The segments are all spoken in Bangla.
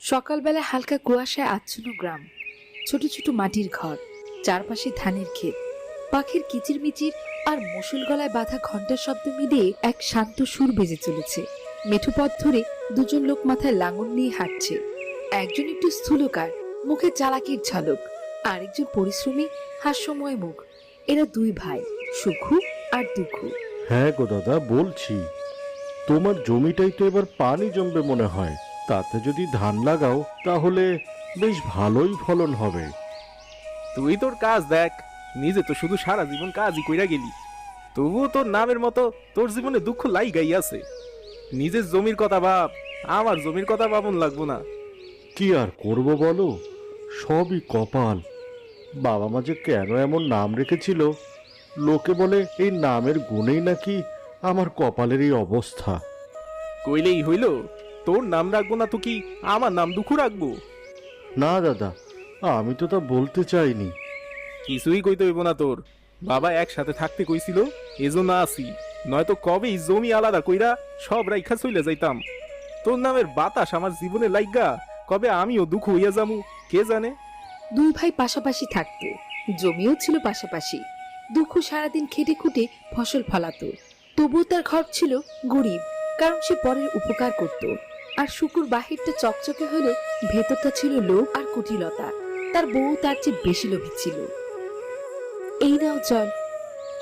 সকালবেলা হালকা কুয়াশায় আচ্ছন্ন গ্রাম, ছোট ছোট মাটির ঘর, চারপাশে ধানের ক্ষেত, পাখির কিচিরমিচির আর মুষল গলায় বাঁধা ঘন্টার শব্দ মিলিয়ে এক শান্ত সুর বেজে চলেছে। মেঠো পথ ধরে দুজন লোক মাথায় লাঙল নিয়ে হাঁটছে। একজন একটু স্থূলকায়, মুখে চালাকির ঝলক, আরেকজন পরিশ্রমী, হাস্যময় মুখ। এরা দুই ভাই, সুখু আর দুঃখু। হ্যাঁ গো দাদা, বলছি তোমার জমিটাই তো এবার পানি জমবে মনে হয়। তাতে যদি ধান লাগাও তাহলে বেশ ভালোই ফলন হবে। তুই তোর কাজ দেখ, নিজে তো শুধু সারা জীবন কাজই কইরা গেলি, তবুও তোর নামের মতো তোর জীবনে দুঃখ লাইগাই আছে। নিজের জমির কথা ভাব, আমার জমির কথা ভাবন লাগবো না। কি আর করব বলো, সবই কপাল। বাবা মা যে কেন এমন নাম রেখেছিল, লোকে বলে এই নামের গুণেই নাকি আমার কপালের এই অবস্থা। কইলেই হইল, তোর নাম রাখবো না তো কি আমার নাম দুঃখ রাখবো? না দাদা, আমি তো তা বলতে চাইনি। কিছুই কইতে হইব না তোর। বাবা একসাথে থাকতে কইছিল, এজন্য আসি, নয়তো কবেই জমি আলাদা কইরা সব রাইখা চইলা যাইতাম। তোর নামের বাতাস আমার জীবনে লাইগা কবে আমিও দুঃখ হইয়া যামু কে জানে। দুই ভাই পাশাপাশি থাকতো, জমিও ছিল পাশাপাশি। দুঃখু সারাদিন খেটে খুঁটে ফসল ফলাতো, তবুও তার ঘর ছিল গরিব, কারণ সে পরের উপকার করত। আর শুকুর বাহিরটা চকচকে হলে ভেতরটা ছিল লোভ আর কুটিলতা। তার বউ তার চেয়ে বেশি লোভী ছিল। এই নাও জল,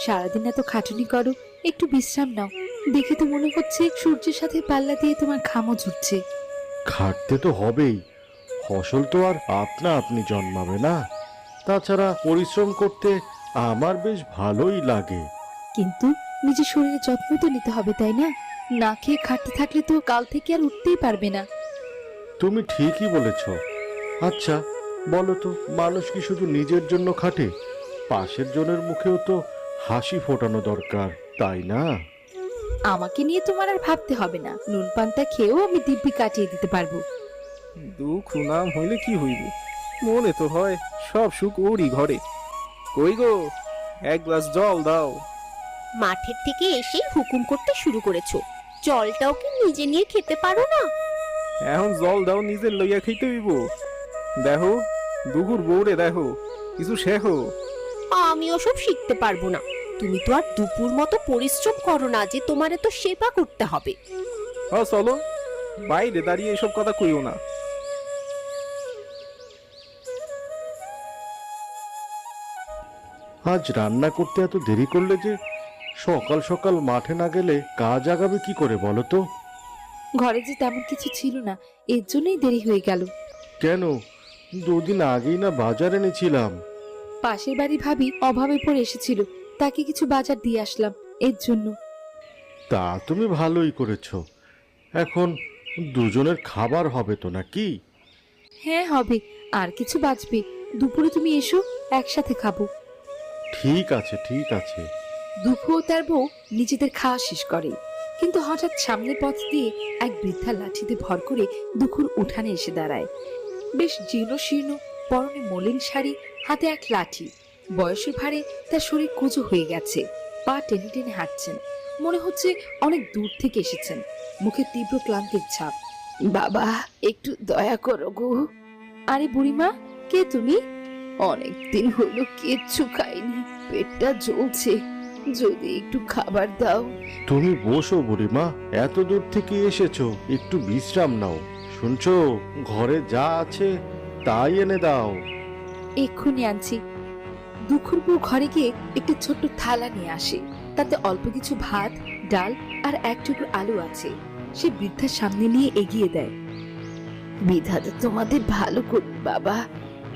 সারাদিন এত খাটুনি করো, একটু বিশ্রাম নাও। দেখে তো মনে হচ্ছে সূর্যের সাথে পাল্লা দিয়ে তোমার ঘামও ঝরছে। খাটতে তো হবেই, ফসল তো আর আপনা আপনি জন্মাবে না। তাছাড়া পরিশ্রম করতে আমার বেশ ভালোই লাগে। কিন্তু নিজের শরীরের যত্ন তো নিতে হবে, তাই না? না খেয়ে খাটতে থাকলে তো কাল থেকে আর উঠতেই পারবে না। তুমি ঠিকই বলেছ। আচ্ছা বলো তো, মানুষ কি শুধু নিজের জন্য খাটে? পাশের জনের মুখেও তো হাসি ফোটানো দরকার, তাই না? আমাকে নিয়ে তোমার আর ভাবতে হবে না, নুন পান্তা খেয়েও আমি দিব্যি কাটিয়ে দিতে পারবো। দুঃখ নাম হইলে কি হইব, মনে তো হয় সব সুখ ওরই ঘরে। কই গো, এক গ্লাস জল দাও। মাঠের থেকে এসেই হুকুম করতে শুরু করেছো, জলটাও কি নিজে নিয়ে খেতে পারো না? এখন জল দাও, নিজের লইয়া খাইতে হইব। দেখো দুপুর বউরে দেখো, কিছু শেখো। আমি ওসব শিখতে পারবো না। তুমি তো আর দুপুর মতো পরিশ্রম করো না যে তোমারে তো সেবা করতে হবে। চলো, বাইরে দাঁড়িয়ে এসব কথা কইও না। আজ রান্না করতে এত দেরি করলে যে? সকাল সকাল মাঠে না গেলে কাজ আগাবে কি করে বলো তো? ঘরে যে তেমন কিছু ছিল না, এর জন্যই দেরি হয়ে গেল। কেন, দুদিন আগেই না বাজার এনেছিলাম। পাশের বাড়ি ভাবি অভাবে পড়ে এসেছিল, তাকে কিছু বাজার দিয়ে আসলাম, এর জন্য। তা তুমি ভালোই করেছো। এখন দুজনের খাবার হবে তো নাকি? হ্যাঁ হবে, আর কিছু বাঁচবে। দুপুরে তুমি এসো, একসাথে খাবো। ঠিক আছে ঠিক আছে। দুঃখ ও তার বউ নিজেদের খাওয়া শেষ করে, কিন্তু হঠাৎ সামনের পথ দিয়ে এক বৃদ্ধা লাঠিতে ভর করে দুঃখুর উঠানে এসে দাঁড়ায়। বেশ জীর্ণ শীর্ণ, পরনে মলিন শাড়ি, হাতে এক লাঠি। বয়সের ভারে তার শরীর কুঁজো হয়ে গেছে, পা টেনে টেনে হাঁটছেন। মনে হচ্ছে অনেক দূর থেকে এসেছেন, মুখে তীব্র ক্লান্তির ছাপ। বাবা, একটু দয়া করো গো। আরে বুড়িমা, কে তুমি? অনেকদিন হলো কিচ্ছু খাইনি, পেটটা জ্বলছে, যদি একটু খাবার দাও। তুমি বসো বুড়িমা, এত দূর থেকে এসেছো, একটু বিশ্রাম নাও। শুনছো, ঘরে যা আছে তাই এনে দাও। এক্ষুনি আনছি। দুঃখুর বউ ঘরে গিয়ে একটি ছোট্ট থালা নিয়ে আসে, তাতে অল্প কিছু ভাত, ডাল আর এক টুকরো আলু আছে। সে বৃদ্ধার সামনে নিয়ে এগিয়ে দেয়। বিধাতা তোমাদের ভালো করুন বাবা,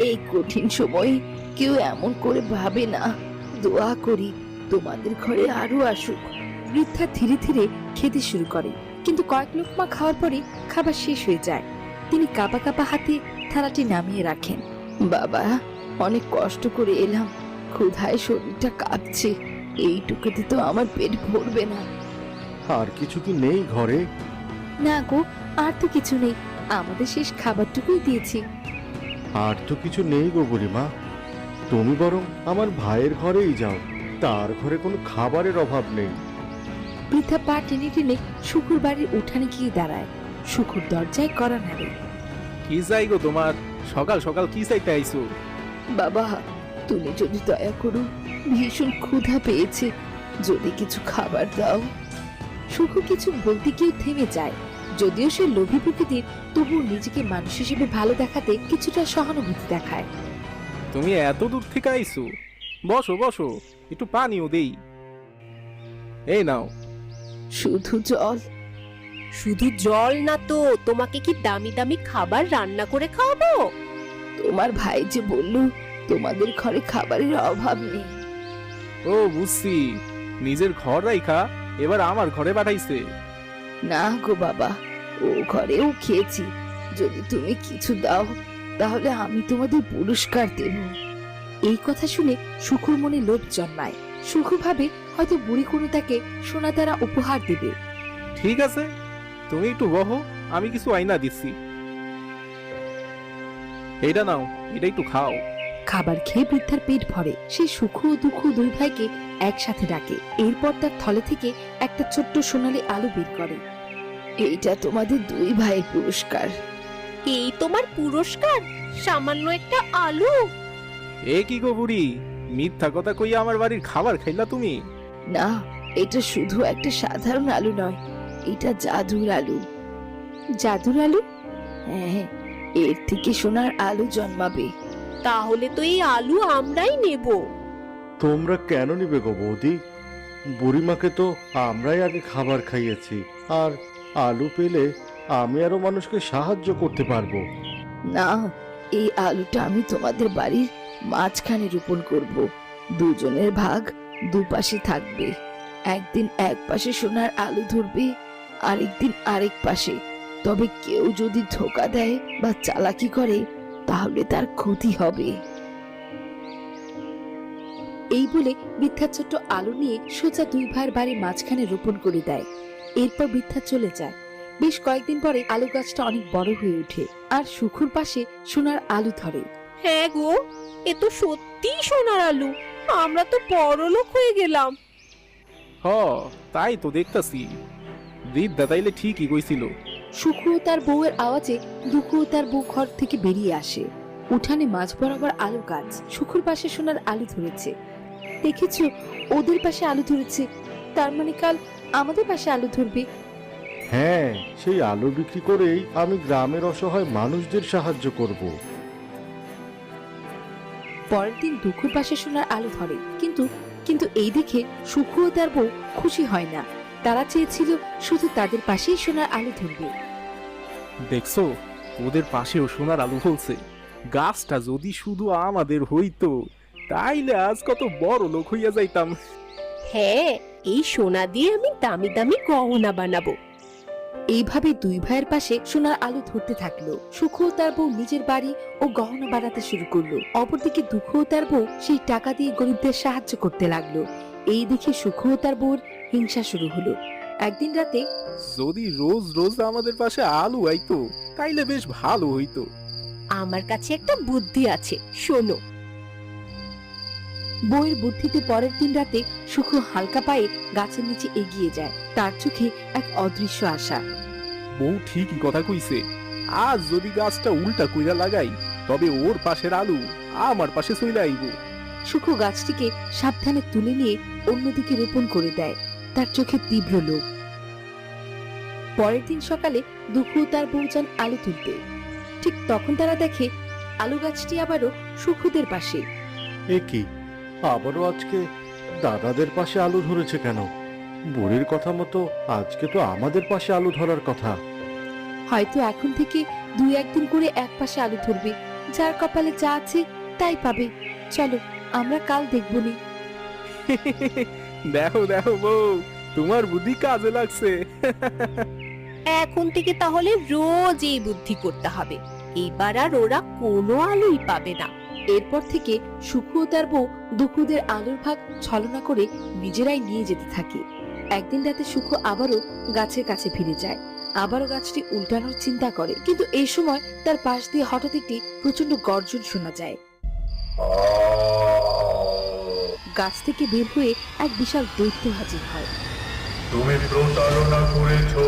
এই কঠিন সময়ে কেউ এমন করে ভাবে না। দোয়া করি তোমাদের ঘরে আরো আসুক। বৃদ্ধা ধীরে ধীরে খেতে শুরু করে, কিন্তু কয়েক লোকমা খাওয়ার পরে খাবার শেষ হয়ে যায়। তিনি কাঁপা কাঁপা হাতে থালাটি নামিয়ে রাখেন। বাবা, অনেক কষ্ট করে এলাম, ক্ষুধায় শরীরটা কাঁপছে, এইটুকুতে তো আমার পেট ভরবে না। আর কিছু কি নেই ঘরে? না গো, আর তো কিছু নেই, আমাদের শেষ খাবারটুকুই দিয়েছি। আর তো কিছু নেই গো বুড়িমা, তুমি বরং আমার ভাইয়ের ঘরেই যাও, তার ঘরে কোনো খাবারের অভাব নেই। বৃদ্ধা পা টেনে টেনে শুকুর বাড়ির উঠানে গিয়ে দাঁড়ায়। শুকুর দরজায় কড়া নাড়ে। কি চাই গো তোমার? সকাল সকাল কি চাইতে আইছো? বাবা, তুমি যদি দয়া করো, ভীষণ ক্ষুধা পেয়েছে, যদি কিছু খাবার দাও। সুখু কিছু বলতে গিয়ে থেমে যায়। যদিও সে লোভী প্রকৃতির, তবুও নিজেকে মানুষ হিসেবে ভালো দেখাতে কিছুটা সহানুভূতি দেখায়। তুমি এত দূর থেকে আইছো, বসো বসো, একটু পানিও দেই। এই নাও। শুধু জল? শুধু জল না তো, তোমাকে কি দামি দামি খাবার রান্না করে খাওয়াবো? তোমার ভাই যে বললো তোমাদের ঘরে খাবারের অভাব নেই। ও বুঝছি, নিজের ঘর রাইখা এবার আমার ঘরে পাঠাইছে। না গো বাবা, ও ঘরেও খেয়েছি। যদি তুমি কিছু দাও তাহলে আমি তোমাদের পুরস্কার দেব। এই কথা শুনে সুখুর মনে লোভ জন্মায়। সুখু ভাবে হয়তো বুড়ি কোনো তাকে সোনা দ্বারা উপহার দেবে। ঠিক আছে, তুমি একটু বহো, আমি কিছু আইনা দিচ্ছি। এইটা নাও, এটা একটু খাও। খাবার খেয়ে বৃদ্ধার পেট ভরে। সে সুখ ও দুঃখ দুই ভাইকে একসাথে ডাকে। এরপর তার থলে থেকে একটা ছোট্ট সোনালী আলু বের করে। এইটা তোমাদের দুই ভাইয়ের পুরস্কার। এই তোমার পুরস্কার? সামান্য একটা আলু? এ কি গো বুড়ি, মিথ্যা কথা কইয়া আমার বাড়ির খাবার খাইলা তুমি? না, এটা শুধু একটা সাধারণ আলু নয়, এটা জাদুর আলু। জাদুর আলু? হ্যাঁ, এর থেকে সোনার আলু জন্মাবে। তাহলে তো এই আলু আমরাই নেব। তোমরা কেন নিবে গো বৌদি? বুড়িমাকে তো আমরাই আগে খাবার খাইয়েছি, আর আলু পেলে আমি আরো মানুষকে সাহায্য করতে পারবো। না, এই আলুটা আমি তোমাদের বাড়ির মাঝখানে রোপণ করব। দুজনের ভাগ দুপাশে থাকবে। একদিন এক পাশে সোনার আলু ধরবে, আরেকদিন আরেক পাশে। তবে কেউ যদি ধোকা দেয় বা চালাকি করে তাহলে তার ক্ষতি হবে। এই বলে বৃদ্ধা ছোট্ট আলু নিয়ে সোজা দুই ভাইয়ের বাড়ির মাঝখানে রোপণ করে দেয়। এরপর বৃদ্ধা চলে যায়। বেশ কয়েকদিন পরে আলু গাছটা অনেক বড় হয়ে ওঠে আর সুখুর পাশে সোনার আলু ধরে। হ্যাঁ গো, এ তো সত্যি সোনার আলু। আমরা তো বড়লোক হয়ে গেলাম। হ, তাই তো দেখতাছি। বৃদ্ধা তাইলে ঠিকই কইছিল। সুখু ও তার বউয়ের আওয়াজে দুঃখু ও তার বউ ঘর থেকে বেরিয়ে আসে। উঠানে মাঝ বরাবর আলু গাছ। সুখুর পাশে সোনার আলু ধরেছে। দেখেছো, ওদের পাশে আলু ধরেছে, তার মানে কাল আমাদের পাশে আলু ধরবে। হ্যাঁ, সেই আলু বিক্রি করেই আমি গ্রামের অসহায় মানুষদের সাহায্য করব। পরের দিন দুঃখুর পাশে সোনার আলু ধরে, কিন্তু কিন্তু এই দেখে সুখু ও তার বউ খুশি হয় না। তারা চেয়েছিল শুধু তাদের পাশেই সোনার আলু ধরবে। দেখছো, ওদের পাশেও সোনার আলু ফলছে। গাছটা যদি শুধু আমাদের হইতো, তাইলে আজ কত বড় লোক হইয়া যাইতাম। হ্যাঁ, এই সোনা দিয়ে আমি দামি দামি গহনা বানাবো। এইভাবে দুই ভাইয়ের পাশে সোনার আলু ধরতে থাকলো। সুখ ও তার বউ নিজের বাড়ি ও গহনা বানাতে শুরু করলো। অপরদিকে দুঃখ ও তার বউ সেই টাকা দিয়ে গরিবদের সাহায্য করতে লাগলো। এই দেখে সুখ ও তার বউর হিংসা শুরু হলো। একদিন রাতে যদি রোজ রোজ আমাদের পাশে আলু আইতো, তাইলে বেশ ভালো হইতো। আমার কাছে একটা বুদ্ধি আছে, শোনো। বউয়ের বুদ্ধিতে পরের দিন রাতে সুখ হালকা পায়ে গাছের নিচে এগিয়ে যায়। তার চোখে এক অদৃশ্য আশা। বউ ঠিকই কথা কইছে। আজ যদি গাছটা উল্টা কইরা লাগাই, তবে ওর পাশের আলু আমার পাশে চইলা আইব। সুখ গাছটিকে সাবধানে তুলে নিয়ে অন্যদিকে রোপণ করে দেয়। তার চোখে তীব্র লোভ। পরের দিন সকালে দুঃখ তার বউ যান আলু তুলতে। ঠিক তখন তারা দেখে আলু গাছটি আবারও সুখদের পাশে। এ কি, আবারও আজকে দাদাদের পাশে আলু ধরেছে কেন? বুড়ির কথা মতো আজকে তো আমাদের পাশে আলু ধরার কথা। হয়তো এখন থেকে দুই একদিন করে এক পাশে আলু ধরবে। যার কপালে যা আছে তাই পাবে। চলো, আমরা কাল দেখবো নি। দেখো দেখো বউ, তোমার বুদ্ধি কাজে লাগছে। এখন থেকে তাহলে রোজ এই বুদ্ধি করতে হবে। এবার আর ওরা কোনো আলুই পাবে না। এরপর থেকে সুখ ও তার বউ দুঃখদের আলুর ভাগ ছলনা করে নিজেরাই নিয়ে যেতে থাকে। একদিন রাতে সুখ আবারও গাছের কাছে ফিরে যায়। আবারও গাছটি উল্টানোর চিন্তা করে, কিন্তু এই সময় তার পাশ দিয়ে হঠাৎ একটি প্রচন্ড গর্জন শোনা যায়। গাছ থেকে বের হয়ে এক বিশাল দৈত্য হাজির হয়। তুমি প্রতারণা করেছো,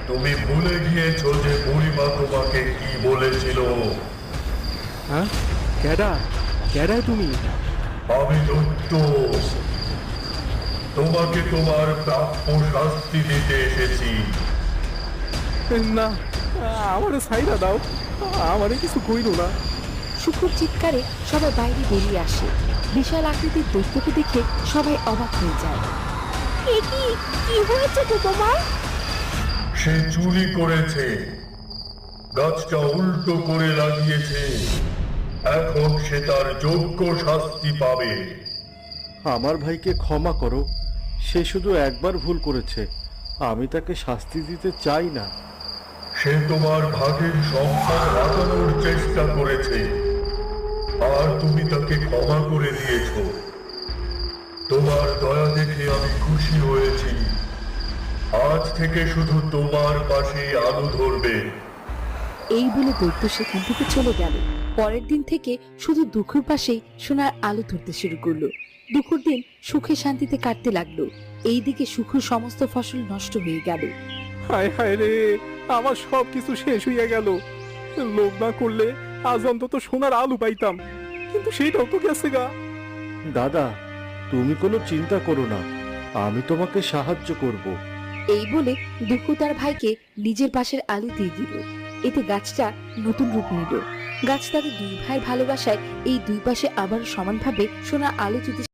তুমি ভুলে গিয়েছো যে বুড়িমা তোমাকে কি বলেছিল? হ্যাঁ, ক্যাডা ক্যাডা তুমি? আমি দৈত্য, তোমাকে তোমার প্রাপ্য শাস্তি দিতে এসেছি। না, আমারে ছাইরা দাও, আমারে কিছু কইরো না। শুকুর চিৎকারে সবাই বাইরে বেরিয়ে আসে। বিশাল আকৃতির দৈত্যকে দেখে সবাই অবাক হয়ে যায়। এ কি কি হয়েছে তো তোমার? সে চুরি করেছে, গাছটা উল্টো করে লাগিয়েছে, এখন সে তার যোগ্য শাস্তি পাবে। আমার ভাইকে ক্ষমা করো, সে শুধু একবার ভুল করেছে, আমি তাকে শাস্তি দিতে চাই না। সে তোমার ভাগের সম্মান হাতানোর চেষ্টা করেছে, আর তুমি তাকে ক্ষমা করে দিয়েছ। তোমার দয়া দেখে আমি খুশি হয়েছি। আজ থেকে শুধু তোমার পাশে আলো ধরবে। এই বলে দৈত্য সেখান থেকে চলে গেল। পরের দিন থেকে শুধু দুঃখের পাশেই সোনার আলো ধরতে শুরু করলো। দুঃখের দিন সুখে শান্তিতে কাটতে লাগলো। এইদিকে সুখের সমস্ত ফসল নষ্ট হয়ে গেল। হায় হায় রে, আমার সব কিছু শেষ হইয়া গেল। লোভ না করলে আজ অন্তত সোনার আলু পাইতাম, কিন্তু সেইটাও তো গেছে গা। দাদা, তুমি কোনো চিন্তা করো না, আমি তোমাকে সাহায্য করব। এই বলে দুঃখ তার ভাইকে নিজের পাশের আলু দিয়ে দিল। এতে গাছটা নতুন রূপ নিল। গাছ তাদের দুই ভাইয়ের ভালোবাসায় এই দুই পাশে আবার সমানভাবে সোনার আলো দিতে